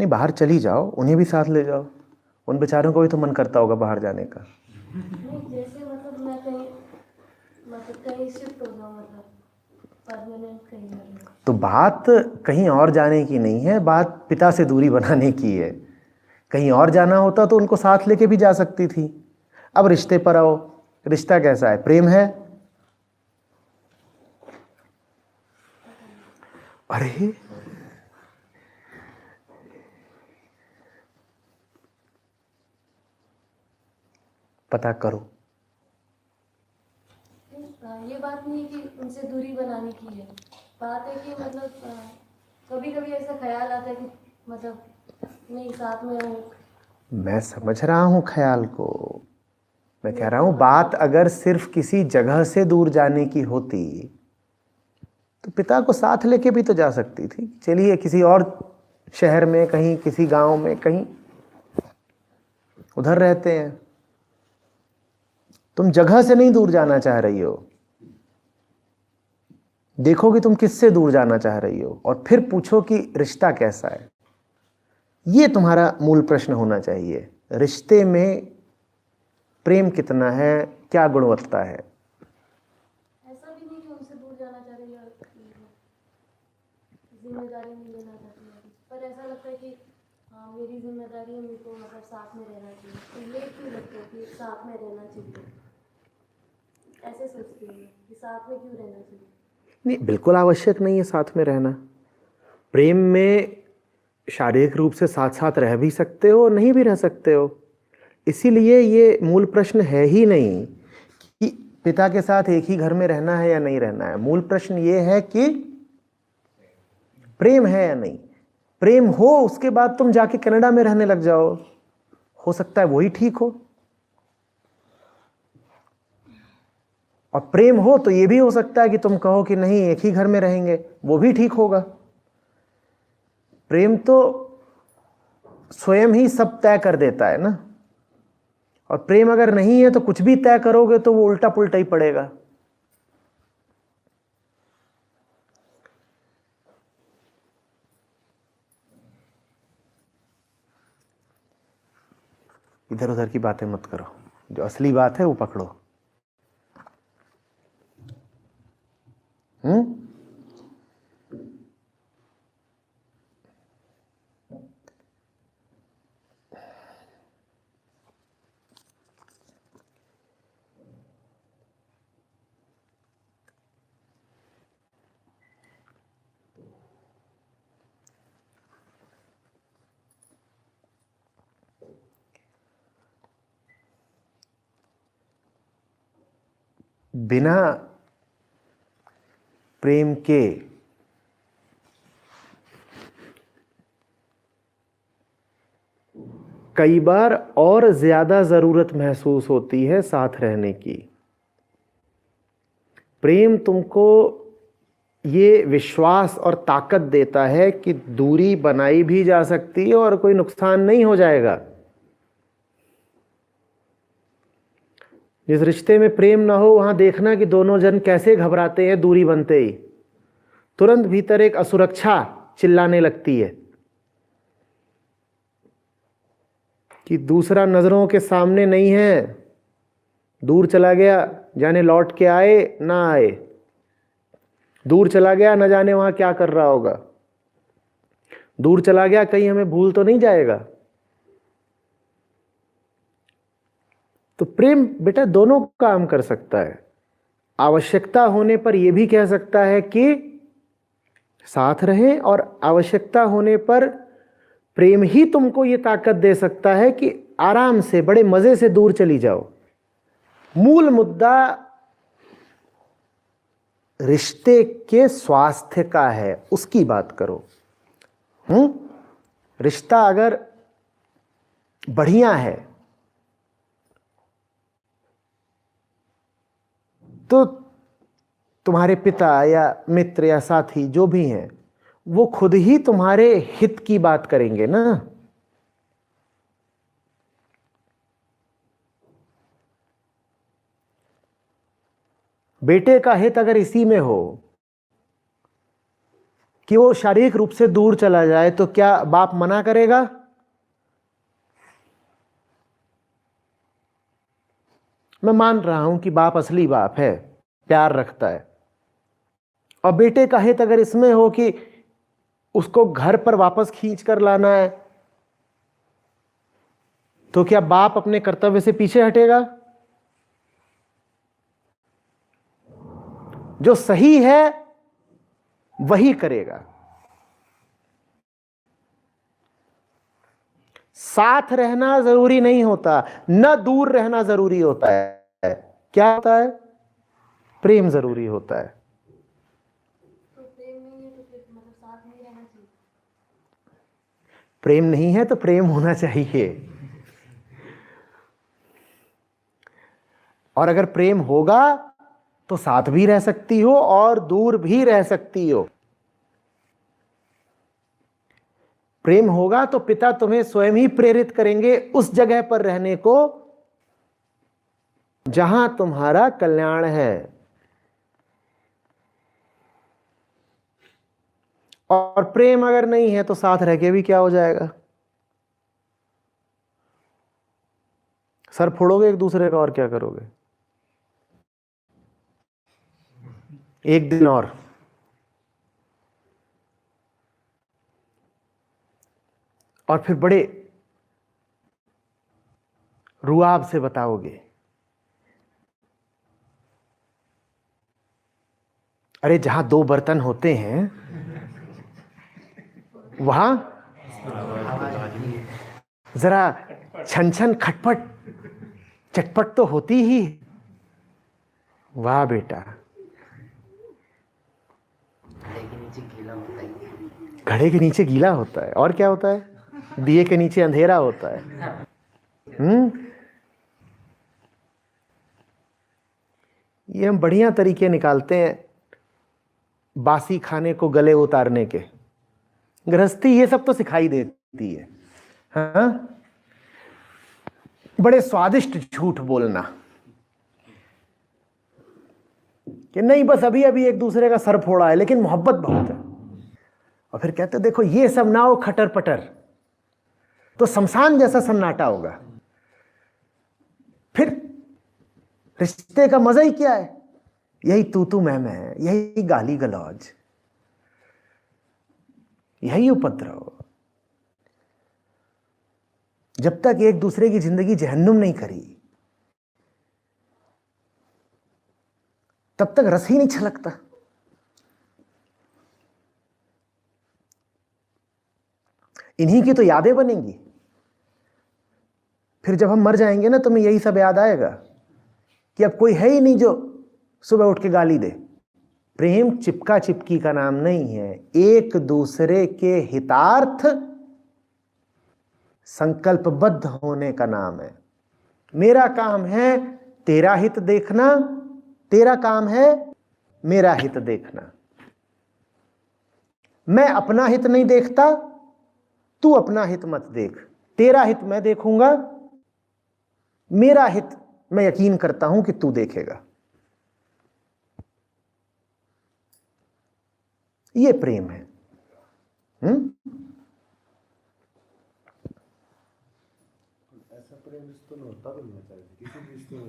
नहीं, बाहर चली जाओ, उन्हें भी साथ ले जाओ, उन बेचारों को भी तो मन करता होगा बाहर जाने का। नहीं, जैसे मतलब मैं कहीं शिफ्ट हो जाऊँ, मतलब परमानेंट कहीं ना कहीं। तो बात कहीं और जाने की नहीं है, बात पिता से दूरी बनाने की है। कहीं और जाना होता तो उनको साथ लेके भी जा सकती थी। अब रिश्ते पर आओ, रिश्ता कैसा है? प्रेम है? अरे पता करो। ये बात नहीं है कि उनसे दूरी बनाने की है, बात है कि मतलब कभी कभी ऐसा ख्याल आता है कि मतलब नहीं, साथ में रहूं। मैं समझ रहा हूं ख्याल को, मैं कह रहा हूं बात अगर सिर्फ किसी जगह से दूर जाने की होती तो पिता को साथ लेके भी तो जा सकती थी। चलिए किसी और शहर में, कहीं किसी गांव में, कहीं उधर रहते हैं। तुम जगह से नहीं दूर जाना चाह रही हो, देखो कि तुम किससे दूर जाना चाह रही हो और फिर पूछो कि रिश्ता कैसा है। ये तुम्हारा मूल प्रश्न होना चाहिए। रिश्ते में प्रेम कितना है, क्या गुणवत्ता है? ऐसा भी नहीं कि उनसे दूर जाना चाह रही है, जिम्मेदारी नहीं लेना चाहती है, पर ऐसा लगता है कि हाँ मेरी जिम्मेदारी है, मेरे को मतलब साथ में रहना चाहिए। तो ये क्यों लगता है कि साथ में रहना चाहिए, ऐसे सोचती हूँ कि साथ में क्यों रहना चाहिए। नहीं, बिल्कुल आवश्यक नहीं है साथ में रहना। प्रेम में शारीरिक रूप से साथ साथ रह भी सकते हो और नहीं भी रह सकते हो। इसीलिए ये मूल प्रश्न है ही नहीं कि पिता के साथ एक ही घर में रहना है या नहीं रहना है। मूल प्रश्न ये है कि प्रेम है या नहीं। प्रेम हो, उसके बाद तुम जाके कनाडा में रहने लग जाओ, हो सकता है वही ठीक हो। और प्रेम हो तो ये भी हो सकता है कि तुम कहो कि नहीं, एक ही घर में रहेंगे, वो भी ठीक होगा। प्रेम तो स्वयं ही सब तय कर देता है ना। और प्रेम अगर नहीं है तो कुछ भी तय करोगे तो वो उल्टा पुल्टा ही पड़ेगा। इधर उधर की बातें मत करो, जो असली बात है वो पकड़ो। हम्म। बिना प्रेम के कई बार और ज्यादा जरूरत महसूस होती है साथ रहने की। प्रेम तुमको ये विश्वास और ताकत देता है कि दूरी बनाई भी जा सकती है और कोई नुकसान नहीं हो जाएगा। जिस रिश्ते में प्रेम ना हो वहां देखना कि दोनों जन कैसे घबराते हैं दूरी बनते ही। तुरंत भीतर एक असुरक्षा चिल्लाने लगती है कि दूसरा नजरों के सामने नहीं है, दूर चला गया, जाने लौट के आए ना आए, दूर चला गया न जाने वहां क्या कर रहा होगा, दूर चला गया कहीं हमें भूल तो नहीं जाएगा। तो प्रेम बेटा दोनों काम कर सकता है। आवश्यकता होने पर यह भी कह सकता है कि साथ रहें, और आवश्यकता होने पर प्रेम ही तुमको यह ताकत दे सकता है कि आराम से बड़े मजे से दूर चली जाओ। मूल मुद्दा रिश्ते के स्वास्थ्य का है, उसकी बात करो। रिश्ता अगर बढ़िया है तो तुम्हारे पिता या मित्र या साथी जो भी हैं वो खुद ही तुम्हारे हित की बात करेंगे ना। बेटे का हित अगर इसी में हो कि वो शारीरिक रूप से दूर चला जाए, तो क्या बाप मना करेगा? मैं मान रहा हूं कि बाप असली बाप है, प्यार रखता है, और बेटे का हित अगर इसमें हो कि उसको घर पर वापस खींच कर लाना है, तो क्या बाप अपने कर्तव्य से पीछे हटेगा? जो सही है वही करेगा। साथ रहना जरूरी नहीं होता, न दूर रहना जरूरी होता है। क्या होता है? प्रेम जरूरी होता है। तो प्रेम नहीं है तो फिर मतलब साथ नहीं रहना चाहिए। प्रेम नहीं है तो प्रेम होना चाहिए, और अगर प्रेम होगा तो साथ भी रह सकती हो और दूर भी रह सकती हो। प्रेम होगा तो पिता तुम्हें स्वयं ही प्रेरित करेंगे उस जगह पर रहने को जहां तुम्हारा कल्याण है। और प्रेम अगर नहीं है तो साथ रह के भी क्या हो जाएगा? सर फोड़ोगे एक दूसरे का, और क्या करोगे? एक दिन और फिर बड़े रुआब से बताओगे, अरे जहां दो बर्तन होते हैं वहां जरा छन छन खटपट चटपट तो होती ही। वाह बेटा, घड़े के नीचे गीला होता है, और क्या होता है? दिए के नीचे अंधेरा होता है। ये हम बढ़िया तरीके निकालते हैं बासी खाने को गले उतारने के। गृहस्थी ये सब तो सिखाई देती है, हाँ? बड़े स्वादिष्ट झूठ बोलना कि नहीं बस अभी अभी एक दूसरे का सर फोड़ा है लेकिन मोहब्बत बहुत है, और फिर कहते देखो ये सब ना हो खटर पटर तो शमशान जैसा सन्नाटा होगा। फिर रिश्ते का मजा ही क्या है? यही तू मैं, यही गाली गलौज, यही उपद्रव। जब तक एक दूसरे की जिंदगी जहन्नुम नहीं करी तब तक रस ही नहीं छलकता। इन्हीं की तो यादें बनेंगी। फिर जब हम मर जाएंगे ना, तुम्हें यही सब याद आएगा कि अब कोई है ही नहीं जो सुबह उठ के गाली दे। प्रेम चिपका चिपकी का नाम नहीं है, एक दूसरे के हितार्थ संकल्पबद्ध होने का नाम है। मेरा काम है तेरा हित देखना, तेरा काम है मेरा हित देखना। मैं अपना हित नहीं देखता, तू अपना हित मत देख। तेरा हित मैं देखूंगा, मेरा हित मैं यकीन करता हूं कि तू देखेगा। ये प्रेम है। ऐसा प्रेम रिश्तों में होता भी नहीं चाहिए, किसी भी रिश्ते में।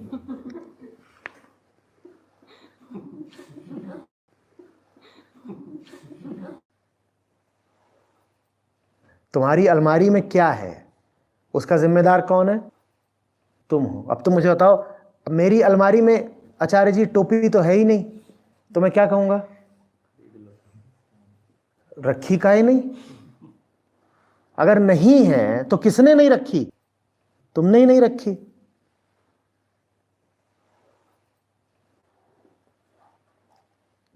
तुम्हारी अलमारी में क्या है उसका जिम्मेदार कौन है? तुम हो। अब तुम मुझे बताओ, मेरी अलमारी में आचार्य जी टोपी तो है ही नहीं, तो मैं क्या कहूंगा? रखी काहे नहीं? अगर नहीं है तो किसने नहीं रखी? तुमने ही नहीं रखी।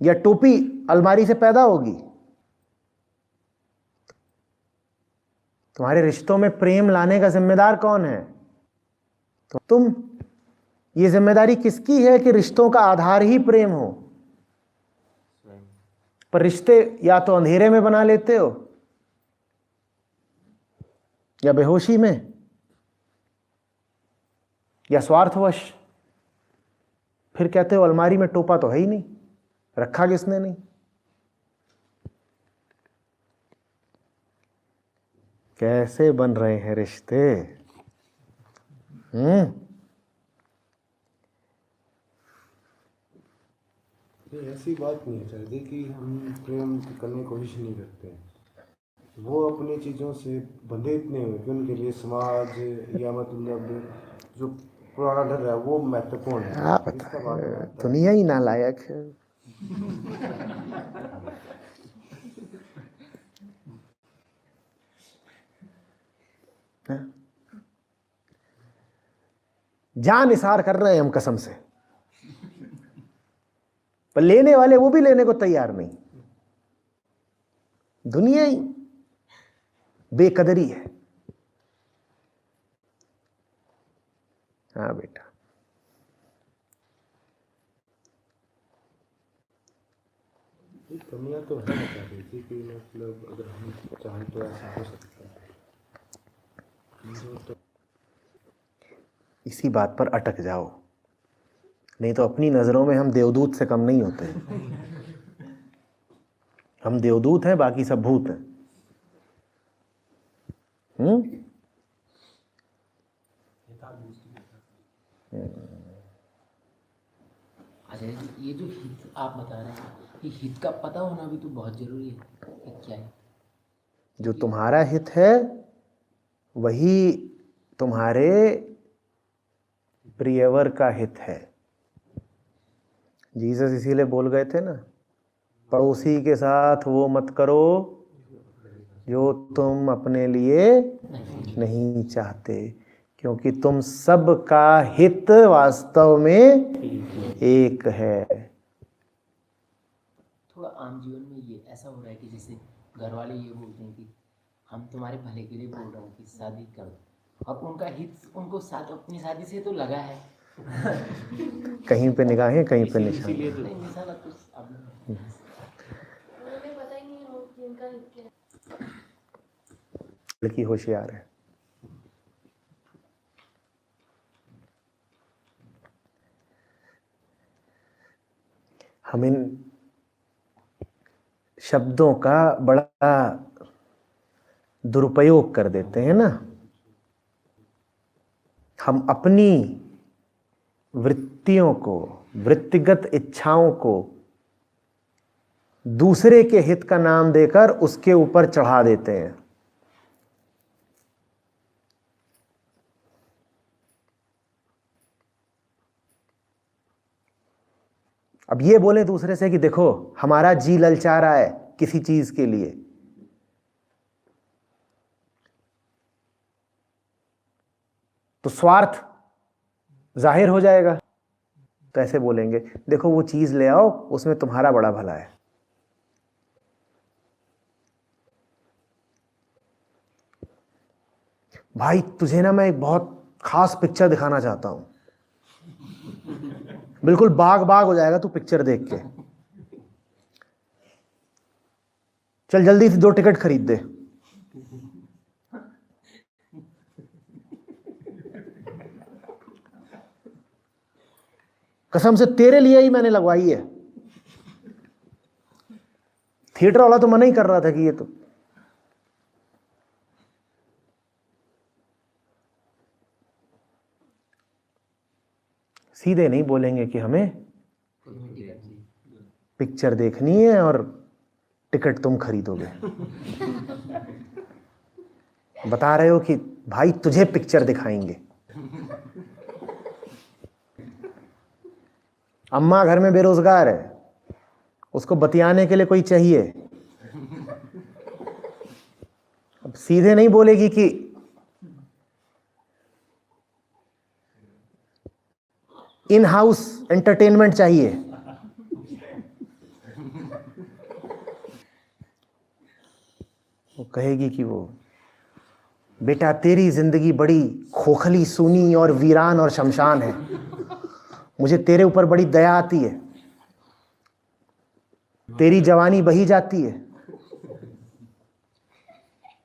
या टोपी अलमारी से पैदा होगी? तुम्हारे रिश्तों में प्रेम लाने का जिम्मेदार कौन है? तो तुम। ये जिम्मेदारी किसकी है कि रिश्तों का आधार ही प्रेम हो? पर रिश्ते या तो अंधेरे में बना लेते हो या बेहोशी में या स्वार्थवश। फिर कहते हो अलमारी में टोपा तो है ही नहीं, रखा किसने नहीं। कैसे बन रहे हैं रिश्ते? ये ऐसी बात नहीं है चाहिए कि हम प्रेम करने की कोशिश नहीं करते हैं। वो अपनी चीज़ों से बंधे इतने हुए कि उनके लिए समाज या मतलब जो पुराना डर है वो महत्वपूर्ण है। क्या इसका पता बाद में है, आता है। दुनिया ही नालायक है। हाँ? जान निसार कर रहे हैं हम कसम से, पर लेने वाले वो भी लेने को तैयार नहीं। दुनिया ही बेकदरी है। हाँ बेटा, ये कमियां तो है बता रही थी कि मतलब अगर हम चाहें तो ऐसा हो सकता है। तो इसी बात पर अटक जाओ, नहीं तो अपनी नजरों में हम देवदूत से कम नहीं होते। हम देवदूत हैं, बाकी सब भूत हैं। अच्छा, ये जो हित आप बता रहे हैं, ये हित का पता होना भी तो बहुत जरूरी है कि क्या है। जो तुम्हारा हित है वही तुम्हारे प्रियवर का हित है। जीसस इसीलिए बोल गए थे ना, पड़ोसी के साथ वो मत करो जो तुम अपने लिए नहीं चाहते, क्योंकि तुम सब का हित वास्तव में एक है। थोड़ा आम जीवन में ये ऐसा हो रहा है कि जैसे घर वाले ये बोलते हैं कि हम तुम्हारे भले के लिए बोल रहे हैं कि शादी कर दो, अब उनका हित उनको साथ अपनी शादी से तो लगा है। कहीं पे निगाहें, कहीं पे निशान। इसीलिए तो नहीं निशाना कुछ अब उन्हें पता ही नहीं हो कि उनका हित क्या है। लड़की होशियार है। हम इन शब्दों का बड़ा दुरुपयोग कर देते हैं ना। हम अपनी वृत्तियों को, वृत्तिगत इच्छाओं को दूसरे के हित का नाम देकर उसके ऊपर चढ़ा देते हैं। अब ये बोले दूसरे से कि देखो हमारा जी ललचा रहा है किसी चीज के लिए, तो स्वार्थ जाहिर हो जाएगा। तो ऐसे बोलेंगे, देखो वो चीज ले आओ, उसमें तुम्हारा बड़ा भला है। भाई तुझे ना मैं एक बहुत खास पिक्चर दिखाना चाहता हूं, बिल्कुल बाग बाग हो जाएगा तू पिक्चर देख के। चल जल्दी से 2 टिकट खरीद दे। कसम से तेरे लिए ही मैंने लगवाई है। थिएटर वाला तो मना ही कर रहा था कि ये तो सीधे नहीं बोलेंगे कि हमें पिक्चर देखनी है और टिकट तुम खरीदोगे। बता रहे हो कि भाई तुझे पिक्चर दिखाएंगे। अम्मा घर में बेरोजगार है, उसको बतियाने के लिए कोई चाहिए। अब सीधे नहीं बोलेगी कि इन हाउस एंटरटेनमेंट चाहिए। वो कहेगी कि वो बेटा तेरी जिंदगी बड़ी खोखली, सूनी और वीरान और शमशान है, मुझे तेरे ऊपर बड़ी दया आती है। तेरी जवानी बही जाती है,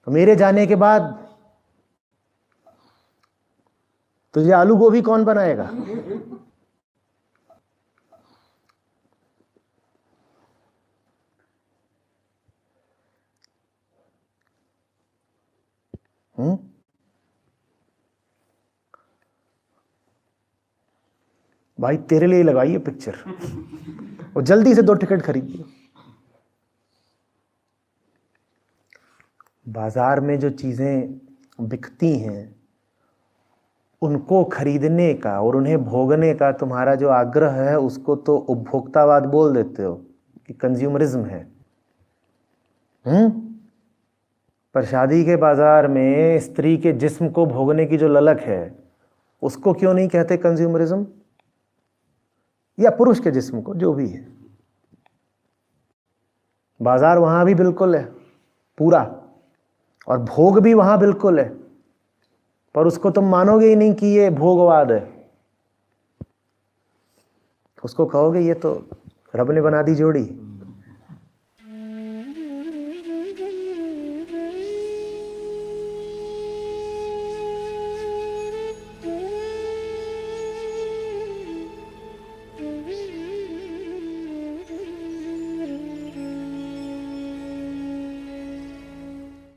तो मेरे जाने के बाद तुझे आलू गोभी कौन बनाएगा? भाई तेरे लिए लगाइए पिक्चर और जल्दी से 2 टिकट खरीदिए। बाजार में जो चीजें बिकती हैं उनको खरीदने का और उन्हें भोगने का तुम्हारा जो आग्रह है उसको तो उपभोक्तावाद बोल देते हो कि कंज्यूमरिज्म है। पर शादी के बाजार में स्त्री के जिस्म को भोगने की जो ललक है उसको क्यों नहीं कहते कंज्यूमरिज्म? या पुरुष के जिस्म को, जो भी है। बाजार वहां भी बिल्कुल है पूरा, और भोग भी वहां बिल्कुल है, पर उसको तुम मानोगे ही नहीं कि ये भोगवाद है। उसको कहोगे ये तो रब ने बना दी जोड़ी।